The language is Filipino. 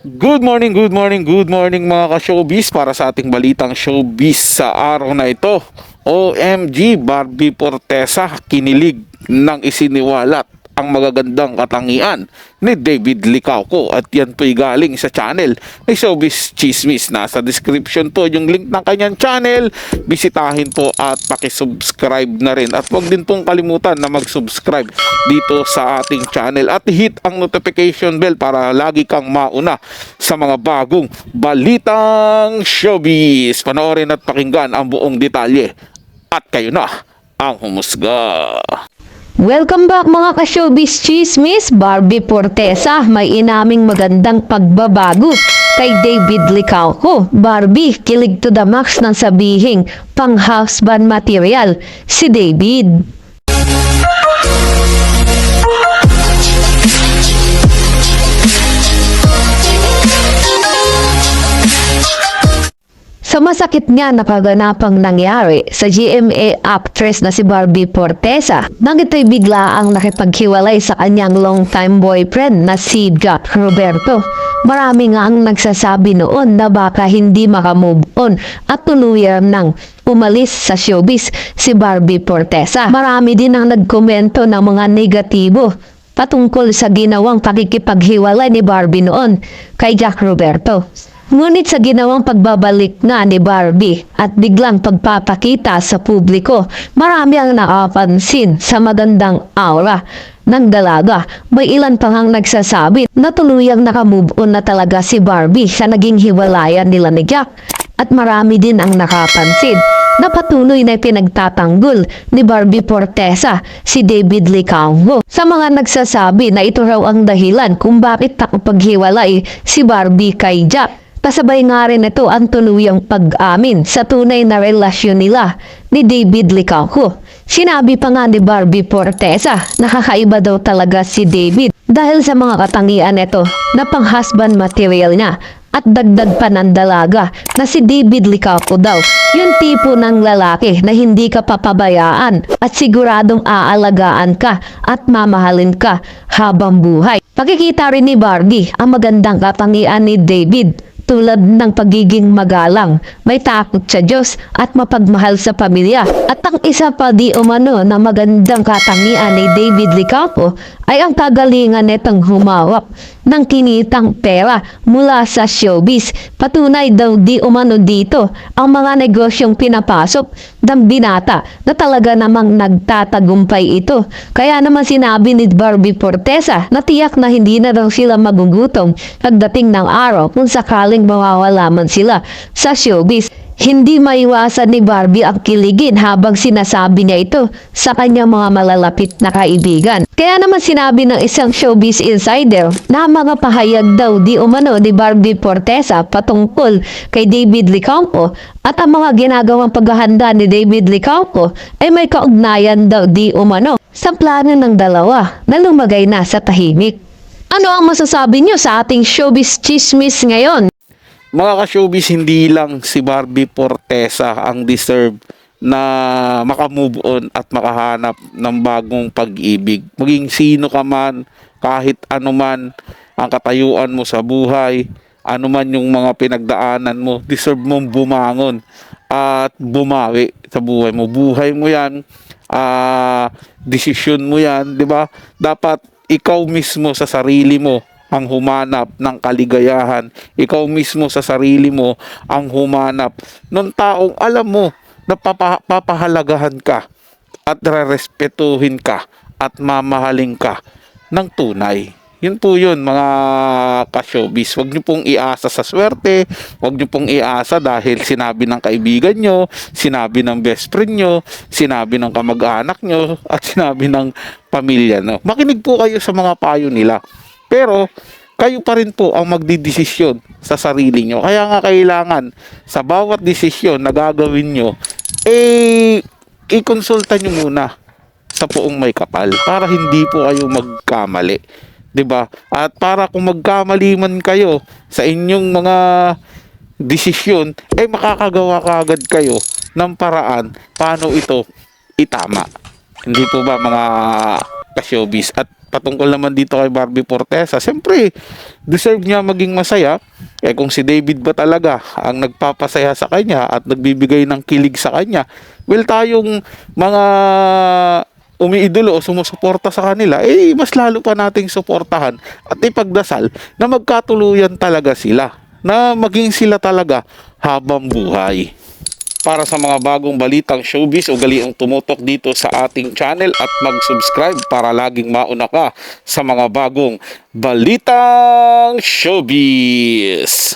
Good morning, good morning, good morning mga ka-showbiz para sa ating balitang showbiz sa araw na ito. OMG, Barbie Fortesa kinilig ng isiniwalat ang magagandang katangian ni David Licauco at yan po'y galing sa channel ni Showbiz Chismis. Nasa description po yung link ng kanyang channel. Bisitahin po at pakisubscribe na rin at huwag din pong kalimutan na mag-subscribe dito sa ating channel at hit ang notification bell para lagi kang mauna sa mga bagong balitang showbiz. Panoorin at pakinggan ang buong detalye at kayo na ang humusga. Welcome back mga ka-showbiz chismis. Barbie Fortesa may inaming magandang pagbabago kay David Licauco. Barbie, kilig to the max ng sabihing pang-husband material si David. Sa masakit nga na kaganapang nangyari sa GMA actress na si Barbie Fortesa, nang ito'y bigla ang nakipaghiwalay sa kanyang long-time boyfriend na si Jack Roberto. Marami nga ang nagsasabi noon na baka hindi makamove on at tuluyan nang umalis sa showbiz si Barbie Fortesa. Marami din ang nagkomento ng mga negatibo patungkol sa ginawang pakikipaghiwalay ni Barbie noon kay Jack Roberto. Ngunit sa ginawang pagbabalik nga ni Barbie at biglang pagpapakita sa publiko, marami ang nakapansin sa magandang aura ng dalaga. May ilan pang ang nagsasabi na tuluyang nakamove on na talaga si Barbie sa naging hiwalayan nila ni Jack. At marami din ang nakapansin na patuloy na pinagtatanggol ni Barbie Fortesa si David Licauco. Sa mga nagsasabi na ito raw ang dahilan kung bakit nakapaghiwalay si Barbie kay Jack. Kasabay nga rin ito ang tuluyang pag-amin sa tunay na relasyon nila ni David Licauco. Sinabi pa nga ni Barbie Fortesa, nakakaiba daw talaga si David dahil sa mga katangian nito na pang-husband material niya. At dagdag pa ng dalaga na si David Licauco daw, yung tipo ng lalaki na hindi ka papabayaan at siguradong aalagaan ka at mamahalin ka habang buhay. Pakikita rin ni Barbie ang magandang katangian ni David tulad ng pagiging magalang, may takot sa Diyos at mapagmahal sa pamilya. At ang isa pa di umano na magandang katangian ni David Licauco ay ang kagalingan nitong humawak ng kinitang pera mula sa showbiz. Patunay daw di umano dito ang mga negosyong pinapasok ng binata na talaga namang nagtatagumpay ito. Kaya naman sinabi ni Barbie Fortesa na tiyak na hindi na daw sila magugutom pagdating ng araw kung sakaling mawawala man sila sa showbiz. Hindi maiwasan ni Barbie ang kiligin habang sinasabi niya ito sa kanyang mga malalapit na kaibigan. Kaya naman sinabi ng isang showbiz insider na mga pahayag daw di umano ni Barbie Fortesa patungkol kay David Licauco at ang mga ginagawang paghahanda ni David Licauco ay may kaugnayan daw di umano sa plano ng dalawa na lumagay na sa tahimik. Ano ang masasabi niyo sa ating showbiz chismis ngayon? Mga ka-showbiz, hindi lang si Barbie Fortesa ang deserve na makamove on at makahanap ng bagong pag-ibig. Maging sino ka man, kahit ano man ang katayuan mo sa buhay, ano man yung mga pinagdaanan mo, deserve mong bumangon at bumawi sa buhay mo. Buhay mo yan, desisyon mo yan, di ba? Dapat ikaw mismo sa sarili mo ang humanap ng kaligayahan. Ikaw mismo sa sarili mo ang humanap ng taong alam mo na papahalagahan ka at rerespetuhin ka at mamahalin ka ng tunay. Yun po yun mga ka-showbiz. Huwag nyo pong iasa sa swerte, huwag nyo pong iasa dahil sinabi ng kaibigan nyo, sinabi ng best friend nyo, sinabi ng kamag-anak nyo, at sinabi ng pamilya nyo. Makinig po kayo sa mga payo nila. Pero, kayo pa rin po ang magdidesisyon sa sarili nyo. Kaya nga kailangan sa bawat desisyon na gagawin nyo, i-konsulta nyo muna sa poong may kapal para hindi po kayo magkamali. 'Di ba? At para kung magkamali man kayo sa inyong mga desisyon, makakagawa kaagad kayo ng paraan paano ito itama. Hindi po ba mga ka-showbiz. At patungkol naman dito kay Barbie Fortesa, siyempre, deserve niya maging masaya. Kung si David ba talaga ang nagpapasaya sa kanya at nagbibigay ng kilig sa kanya, well, tayong mga umiidolo o sumusuporta sa kanila, mas lalo pa nating suportahan at ipagdasal na magkatuluyan talaga sila, na maging sila talaga habang buhay. Para sa mga bagong balitang showbiz, ugaliing tumutok dito sa ating channel at mag-subscribe para laging mauna ka sa mga bagong balitang showbiz.